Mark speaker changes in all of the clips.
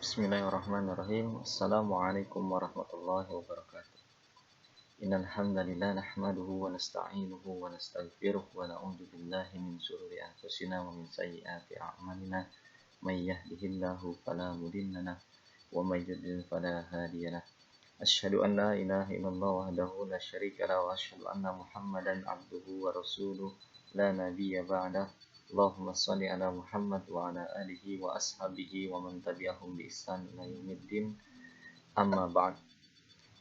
Speaker 1: Bismillahirrahmanirrahim. Assalamualaikum warahmatullahi wabarakatuh. Innal hamdalillah nahmaduhu wa nasta'inuhu wa nastaghfiruh wa na'udzu billahi min shururi anfusina wa min sayyiati a'malina. May yahdihillahu fala mudilla lahu wa may yudlil fala hadiya lahu. Asyhadu an la ilaha illallah wahdahu la syarika lahu wa asyhadu anna Muhammadan abduhu wa rasuluh la nabiyya ba'dah. Allahumma shalli ala Muhammad wa ala alihi wa ashabihi wa man tabi'ahum bi ihsan ila yaumiddin. Amma ba'd.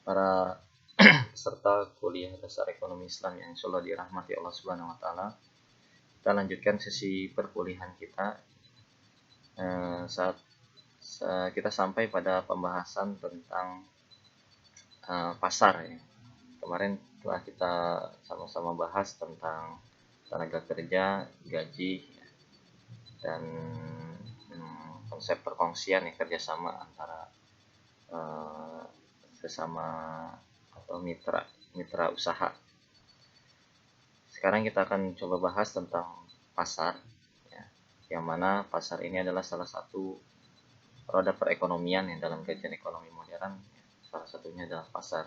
Speaker 1: Para peserta kuliah dasar ekonomi Islam yang insyaallah dirahmati Allah Subhanahu wa taala. Kita lanjutkan sesi perkuliahan kita. Saat kita sampai pada pembahasan tentang pasar ya. Kemarin telah kita sama-sama bahas tentang tenaga kerja, gaji, dan konsep perkongsian ya, kerjasama antara sesama atau mitra usaha. Sekarang kita akan coba bahas tentang pasar ya, yang mana pasar ini adalah salah satu roda perekonomian yang dalam kajian ekonomi modern ya, salah satunya adalah pasar.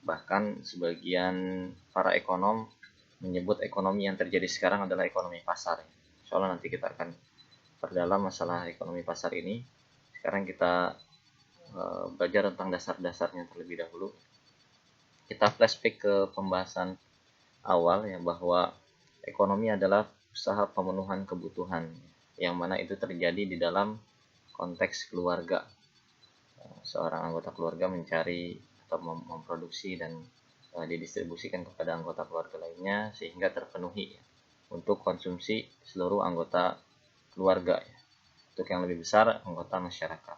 Speaker 1: Bahkan sebagian para ekonom menyebut ekonomi yang terjadi sekarang adalah ekonomi pasar. Soalnya nanti kita akan perdalam masalah ekonomi pasar ini. Sekarang kita belajar tentang dasar-dasarnya terlebih dahulu. Kita flashback ke pembahasan awal ya, bahwa ekonomi adalah usaha pemenuhan kebutuhan, yang mana itu terjadi di dalam konteks keluarga. Seorang anggota keluarga mencari atau memproduksi dan didistribusikan kepada anggota keluarga lainnya sehingga terpenuhi ya, untuk konsumsi seluruh anggota keluarga ya. Untuk yang lebih besar, anggota masyarakat.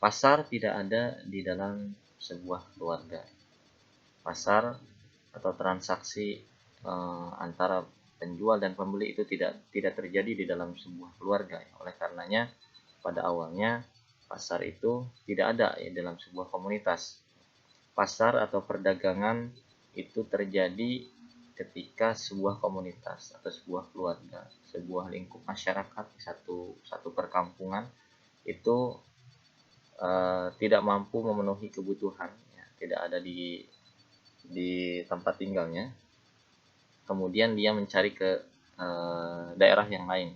Speaker 1: Pasar tidak ada di dalam sebuah keluarga. Pasar atau transaksi antara penjual dan pembeli itu tidak terjadi di dalam sebuah keluarga ya. Oleh karenanya pada awalnya pasar itu tidak ada ya dalam sebuah komunitas. Pasar atau perdagangan itu terjadi ketika sebuah komunitas atau sebuah keluarga, sebuah lingkup masyarakat, satu perkampungan itu tidak mampu memenuhi kebutuhan, ya, tidak ada di tempat tinggalnya. Kemudian dia mencari ke daerah yang lain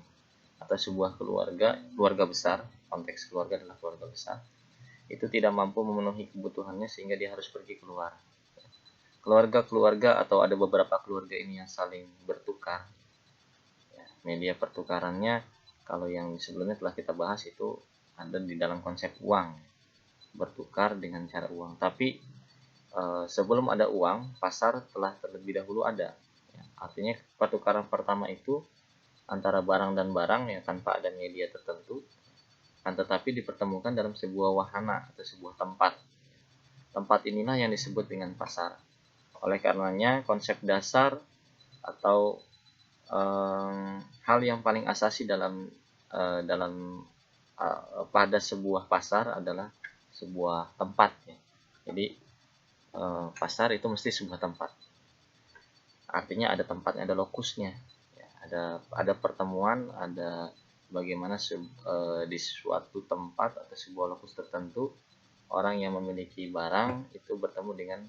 Speaker 1: atau sebuah keluarga besar, konteks keluarga adalah keluarga besar, itu tidak mampu memenuhi kebutuhannya sehingga dia harus pergi keluar. Keluarga-keluarga atau ada beberapa keluarga ini yang saling bertukar. Media pertukarannya kalau yang sebelumnya telah kita bahas itu ada di dalam konsep uang, bertukar dengan cara uang. Tapi sebelum ada uang, pasar telah terlebih dahulu ada. Artinya pertukaran pertama itu antara barang dan barang ya, tanpa ada media tertentu, tetapi dipertemukan dalam sebuah wahana atau sebuah tempat. Tempat inilah yang disebut dengan pasar. Oleh karenanya konsep dasar atau hal yang paling asasi pada sebuah pasar adalah sebuah tempat ya. Jadi pasar itu mesti sebuah tempat. Artinya ada tempatnya, ada lokusnya ya, ada pertemuan, ada bagaimana di suatu tempat atau sebuah lokus tertentu orang yang memiliki barang itu bertemu dengan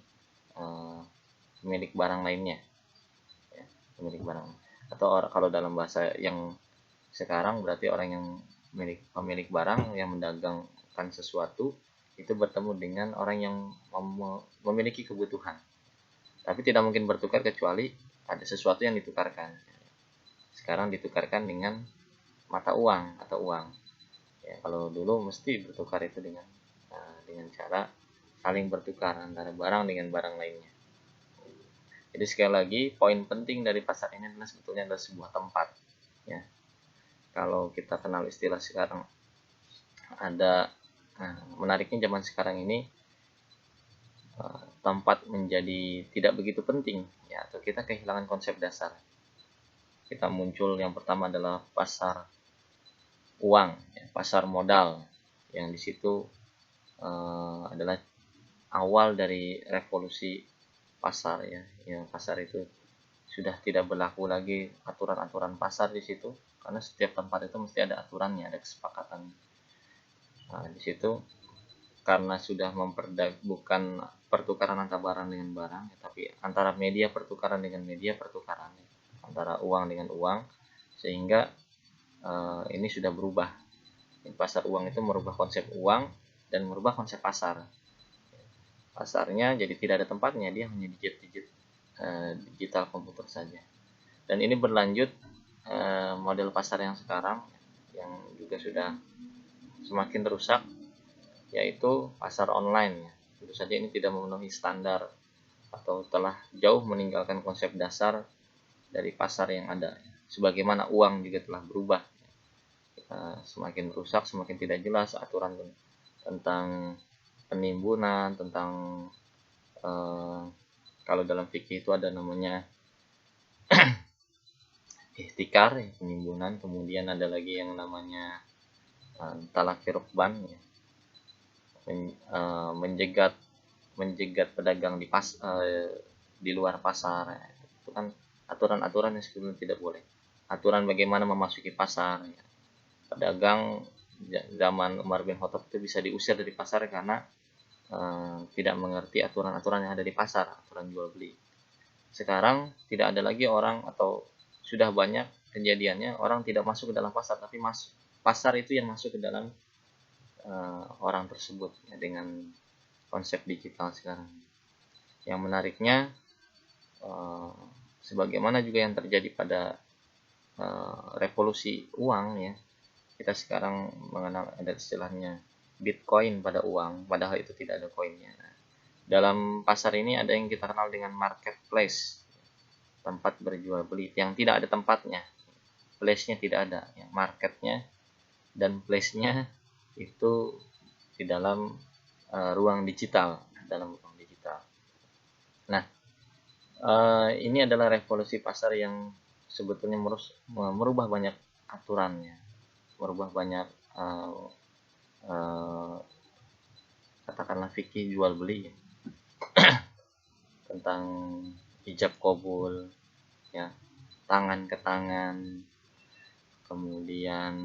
Speaker 1: pemilik barang lainnya ya, pemilik barang. Atau kalau dalam bahasa yang sekarang berarti orang yang pemilik barang yang mendagangkan sesuatu itu bertemu dengan orang yang memiliki kebutuhan. Tapi tidak mungkin bertukar kecuali ada sesuatu yang ditukarkan. Sekarang ditukarkan dengan mata uang atau uang. Ya, kalau dulu mesti bertukar itu dengan cara saling bertukar antara barang dengan barang lainnya. Jadi sekali lagi poin penting dari pasar ini adalah sebetulnya adalah sebuah tempat. Ya. Kalau kita kenal istilah sekarang ada menariknya zaman sekarang ini tempat menjadi tidak begitu penting ya, atau kita kehilangan konsep dasar. Kita muncul yang pertama adalah pasar uang ya, pasar modal yang di situ adalah awal dari revolusi pasar ya. Yang pasar itu sudah tidak berlaku lagi aturan-aturan pasar di situ, karena setiap tempat itu mesti ada aturannya, ada kesepakatan Nah, di situ karena sudah bukan pertukaran antara barang dengan barang, tapi antara media pertukaran dengan media pertukaran, antara uang dengan uang, sehingga ini sudah berubah. Pasar uang itu merubah konsep uang dan merubah konsep pasar. Pasarnya jadi tidak ada tempatnya, dia hanya digital komputer saja. Dan ini berlanjut model pasar yang sekarang yang juga sudah semakin rusak, yaitu pasar online. Tentu saja ini tidak memenuhi standar atau telah jauh meninggalkan konsep dasar dari pasar yang ada. Sebagaimana uang juga telah berubah, semakin rusak, semakin tidak jelas aturan tentang penimbunan, tentang kalau dalam fikih itu ada namanya ihtikar, ya, penimbunan. Kemudian ada lagi yang namanya talaki rukban, ya, menjegat pedagang di luar pasar, ya. Itu kan aturan-aturan yang sebetulnya tidak boleh. Aturan bagaimana memasuki pasar, ya. Pedagang zaman Umar bin Khattab itu bisa diusir dari pasar karena tidak mengerti aturan-aturan yang ada di pasar, aturan jual beli. Sekarang tidak ada lagi orang, atau sudah banyak kejadiannya orang tidak masuk ke dalam pasar, tapi pasar itu yang masuk ke dalam orang tersebut, ya, dengan konsep digital sekarang. Yang menariknya, sebagaimana juga yang terjadi pada revolusi uang, ya, kita sekarang mengenal ada istilahnya Bitcoin pada uang, padahal itu tidak ada koinnya. Dalam pasar ini ada yang kita kenal dengan marketplace, tempat berjual beli yang tidak ada tempatnya, place-nya tidak ada, ya, marketnya dan place-nya itu di dalam ruang digital, Nah, ini adalah revolusi pasar yang sebetulnya merubah banyak aturannya, merubah banyak katakanlah fikih jual beli, ya, tentang ijab kabul, ya, tangan ke tangan, kemudian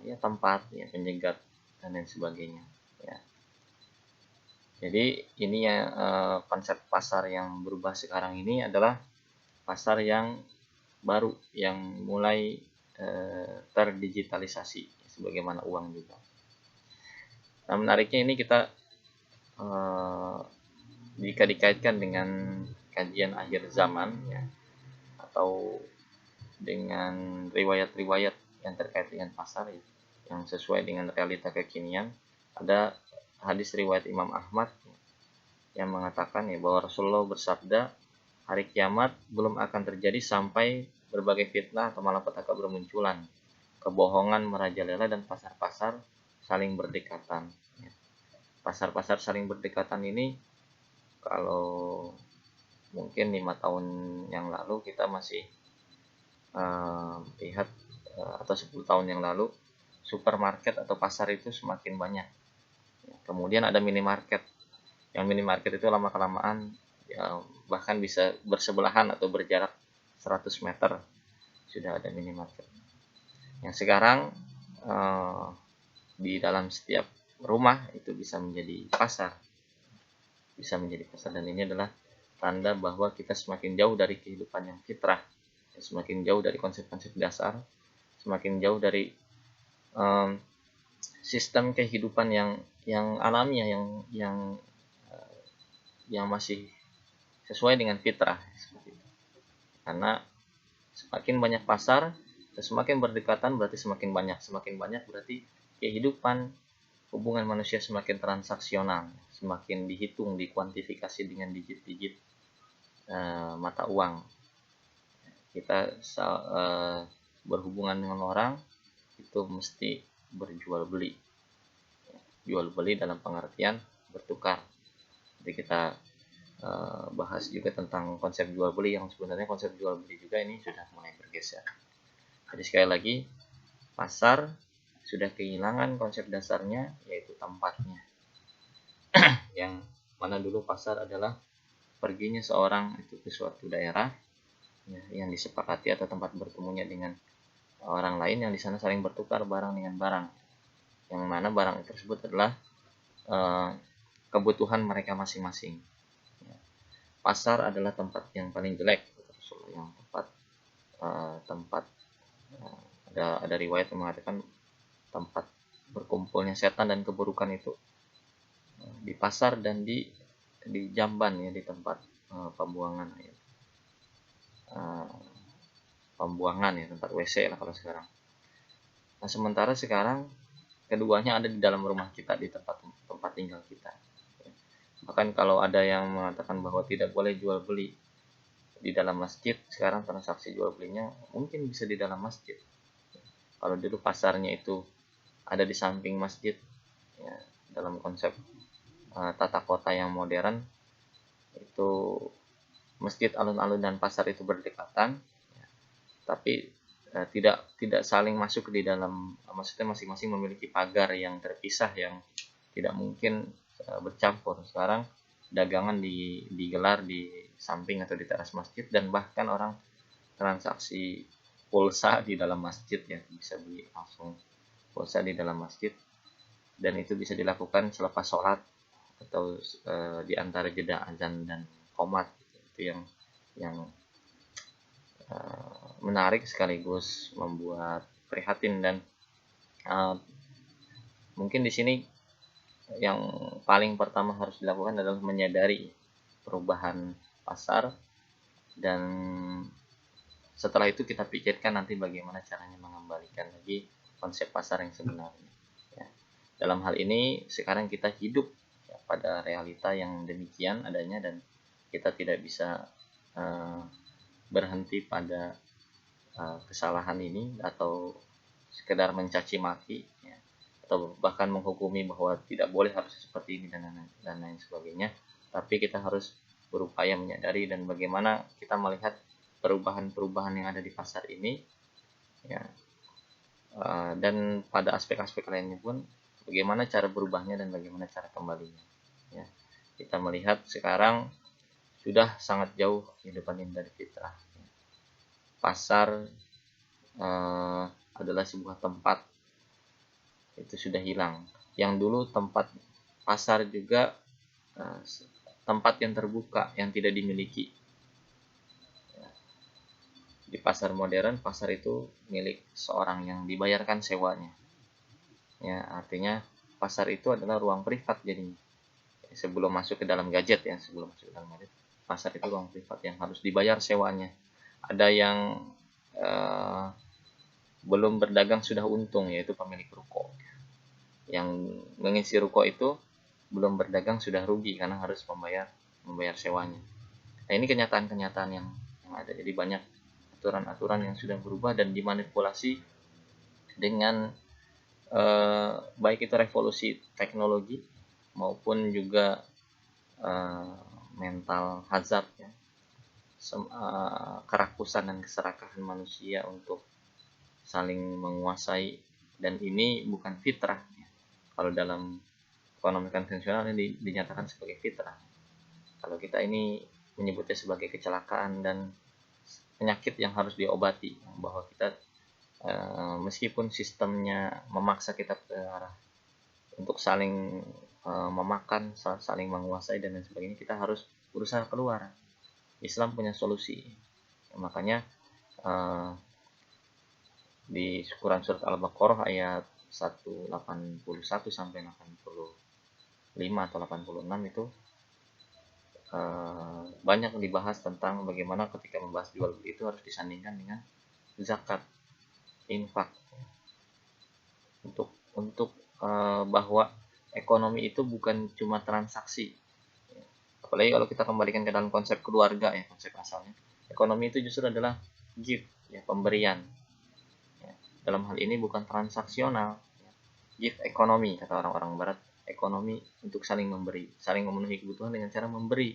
Speaker 1: ya tempat, ya, penjegat dan lain sebagainya, ya. Jadi ini ya konsep pasar yang berubah sekarang ini adalah pasar yang baru, yang mulai terdigitalisasi sebagaimana uang juga. Nah, menariknya ini kita jika dikaitkan dengan kajian akhir zaman, ya, atau dengan riwayat-riwayat yang terkait dengan pasar, ya, yang sesuai dengan realita kekinian, ada hadis riwayat Imam Ahmad, ya, yang mengatakan, ya, bahwa Rasulullah bersabda, hari kiamat belum akan terjadi sampai berbagai fitnah atau malapetaka bermunculan, kebohongan merajalela, dan pasar-pasar saling berdekatan. Pasar-pasar saling berdekatan ini, kalau mungkin 5 tahun yang lalu kita masih lihat, atau 10 tahun yang lalu, supermarket atau pasar itu semakin banyak. Kemudian ada minimarket. Yang minimarket itu lama-kelamaan, ya, bahkan bisa bersebelahan atau berjarak 100 meter sudah ada minimarket. Yang sekarang di dalam setiap rumah itu bisa menjadi pasar, dan ini adalah tanda bahwa kita semakin jauh dari kehidupan yang fitrah, semakin jauh dari konsep-konsep dasar, semakin jauh dari sistem kehidupan yang alamiah, yang masih sesuai dengan fitrah, seperti itu. Karena semakin banyak pasar, semakin berdekatan berarti semakin banyak berarti kehidupan hubungan manusia semakin transaksional, semakin dihitung, dikuantifikasi dengan digit-digit mata uang. Kita berhubungan dengan orang itu mesti berjual beli, jual beli dalam pengertian bertukar. Jadi kita bahas juga tentang konsep jual beli, yang sebenarnya konsep jual beli juga ini sudah mulai bergeser. Jadi sekali lagi, pasar sudah kehilangan konsep dasarnya, yaitu tempatnya. Yang mana dulu pasar adalah perginya seorang itu ke suatu daerah, ya, yang disepakati atau tempat bertemunya dengan orang lain yang di sana saling bertukar barang dengan barang. yang mana barang tersebut adalah kebutuhan mereka masing-masing. Pasar adalah tempat yang paling jelek, yang tempat ada riwayat yang mengatakan tempat berkumpulnya setan dan keburukan itu di pasar dan di jamban, ya, di tempat pembuangan ya. Pembuangan ya, tempat WC lah kalau sekarang. Nah, sementara sekarang keduanya ada di dalam rumah kita, di tempat tinggal kita. Bahkan kalau ada yang mengatakan bahwa tidak boleh jual beli di dalam masjid, sekarang transaksi jual belinya mungkin bisa di dalam masjid. Kalau dulu pasarnya itu ada di samping masjid, ya, dalam konsep tata kota yang modern, itu masjid, alun-alun dan pasar itu berdekatan, ya, tapi tidak saling masuk di dalam, maksudnya masing-masing memiliki pagar yang terpisah yang tidak mungkin bercampur. Sekarang dagangan digelar di samping atau di teras masjid, dan bahkan orang transaksi pulsa di dalam masjid, ya, bisa beli langsung pulsa di dalam masjid, dan itu bisa dilakukan selepas sholat atau di antara jeda azan dan qomat. Itu yang menarik sekaligus membuat prihatin. Dan mungkin di sini yang paling pertama harus dilakukan adalah menyadari perubahan pasar, dan setelah itu kita pikirkan nanti bagaimana caranya mengembalikan lagi konsep pasar yang sebenarnya, ya. Dalam hal ini sekarang kita hidup, ya, pada realita yang demikian adanya, dan kita tidak bisa berhenti pada kesalahan ini atau sekedar mencaci maki, ya, atau bahkan menghukumi bahwa tidak boleh harus seperti ini dan lain sebagainya. Tapi kita harus berupaya menyadari dan bagaimana kita melihat perubahan-perubahan yang ada di pasar ini, ya, dan pada aspek-aspek lainnya pun bagaimana cara berubahnya dan bagaimana cara kembalinya, ya. Kita melihat sekarang sudah sangat jauh kehidupan ini dari fitrah. Pasar adalah sebuah tempat, itu sudah hilang. Yang dulu tempat pasar juga tempat yang terbuka yang tidak dimiliki. Di pasar modern, pasar itu milik seorang yang dibayarkan sewanya. Ya, artinya pasar itu adalah ruang privat jadinya. Sebelum masuk ke dalam gadget, ya, pasar itu ruang privat yang harus dibayar sewanya. Ada yang belum berdagang sudah untung, yaitu pemilik ruko. Yang mengisi ruko itu belum berdagang sudah rugi karena harus membayar sewanya. Nah, ini kenyataan-kenyataan yang ada. Jadi banyak aturan-aturan yang sudah berubah dan dimanipulasi dengan baik itu revolusi teknologi maupun juga mental hazard, ya, kerakusan dan keserakahan manusia untuk saling menguasai, dan ini bukan fitrah, ya. Kalau dalam ekonomi konvensional ini dinyatakan sebagai fitrah. Kalau kita ini menyebutnya sebagai kecelakaan dan penyakit yang harus diobati, bahwa kita meskipun sistemnya memaksa kita ke arah untuk saling memakan, saling menguasai dan lain sebagainya, kita harus berusaha keluar. Islam punya solusi. Makanya di Quran surat Al-Baqarah ayat 181 sampai 85 atau 86 itu banyak dibahas tentang bagaimana ketika membahas jual beli itu harus disandingkan dengan zakat, infak, untuk bahwa ekonomi itu bukan cuma transaksi. Apalagi kalau kita kembalikan ke dalam konsep keluarga, ya, konsep asalnya, ekonomi itu justru adalah gift, ya, pemberian, ya. Dalam hal ini bukan transaksional, ya. Gift ekonomi, kata orang-orang barat, ekonomi untuk saling memberi, saling memenuhi kebutuhan dengan cara memberi,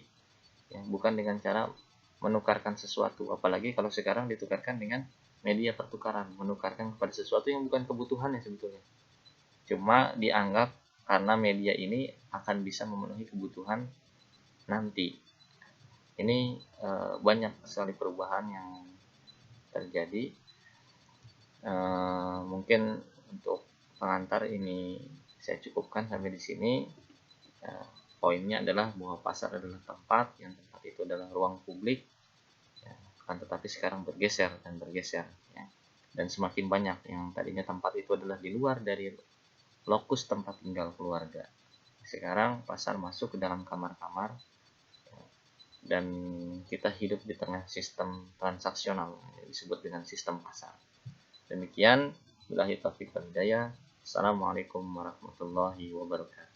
Speaker 1: ya, bukan dengan cara menukarkan sesuatu. Apalagi kalau sekarang ditukarkan dengan media pertukaran, menukarkan kepada sesuatu yang bukan kebutuhannya sebetulnya, cuma dianggap karena media ini akan bisa memenuhi kebutuhan nanti. Ini banyak sekali perubahan yang terjadi. Mungkin untuk pengantar ini saya cukupkan sampai di sini. Ya, poinnya adalah bahwa pasar adalah tempat itu adalah ruang publik, ya, akan tetapi sekarang bergeser ya. Dan semakin banyak yang tadinya tempat itu adalah di luar dari lokus tempat tinggal keluarga. Sekarang pasar masuk ke dalam kamar-kamar, dan kita hidup di tengah sistem transaksional yang disebut dengan sistem pasar. Demikian, billahi taufiq wal hidayah. Assalamualaikum warahmatullahi wabarakatuh.